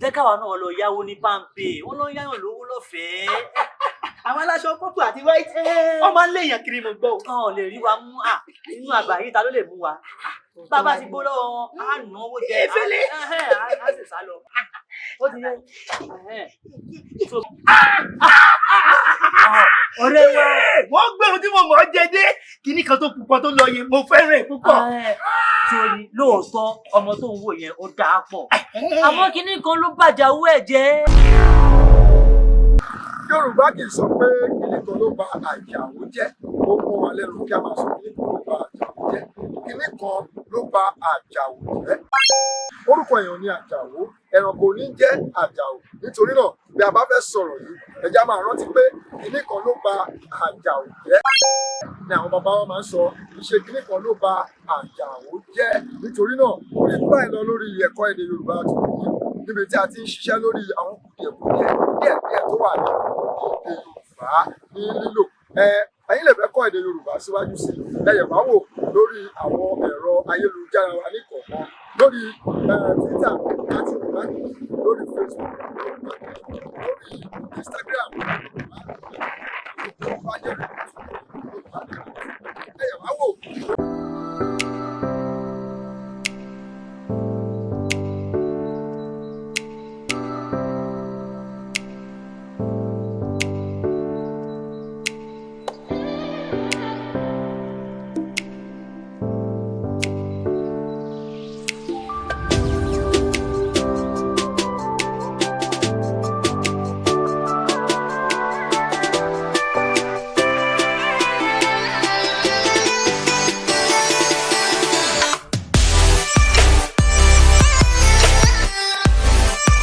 jẹ́ káwa náà lọ yáwó ní Palmpay wọ́n lọ yáyàn lówó lọ́fẹ̀ẹ́. Àwọn aláṣọ pọ́pù àti white wọ́n máa ń léèyàn kiri mo gbọ́. Ọ̀ lè rí wa mú inú àgbà yìí ta ló lè mú wa. Bàbá ti gbó lọ́wọ́ wọn á nà owó jẹ efele á sì sá lọ. Ó ti yẹ ọ̀rẹ́ wa. Wọ́n gbé ohun tí mo mọ̀ ọ́ jẹ dé kíní kan tó pupa tó lọ yẹn mo fẹ́ràn ẹ̀ púpọ̀. Torí lóòótọ́ ọmọ tó ń wò yẹn ó dáa pọ̀ àmọ́ kíní kan ló bàjẹ́ owó ẹ̀ jẹ́. Yorùbá kì í sọ pé kíní kan ló ba àjàwó jẹ́ ó mọ́ wa lẹ́nu kí a máa sọ kíní kan ló ba àjàwó jẹ́ kíní kan ló ba àjàwó jẹ́. Orúkọ èèyàn ni àjàwó ẹranko ní jẹ́ àjàwó nítorí náà bí a bá fẹ́ sọ̀rọ̀ yìí ẹja máa rántí pé kíní kan ló ba àjàwó jẹ́ ni àwọn bàbá wa máa ń sọ ìṣe kíní kan ló ba àjàwó jẹ́ nítorí náà ó ní báyìí lọ lórí ẹ̀kọ́ èdè Yorùbá àti òní níbi tí a ti ń ṣiṣẹ́ lórí àwọn kùdìẹ̀kudiẹ díẹ̀díẹ̀ tó wà ní èdè Yorùbá ní lílò. Ẹ̀yin lè fẹ́ kọ́ èdè Yorùbá síwájú sí ẹ̀yẹ̀ wá wò lórí àwọn ẹ̀rọ ayélujára wa ní kọ̀ọ̀kan lórí Twitter àti ìbánu lórí Facebook lórí Instagram ẹ̀yẹ̀ wá wò.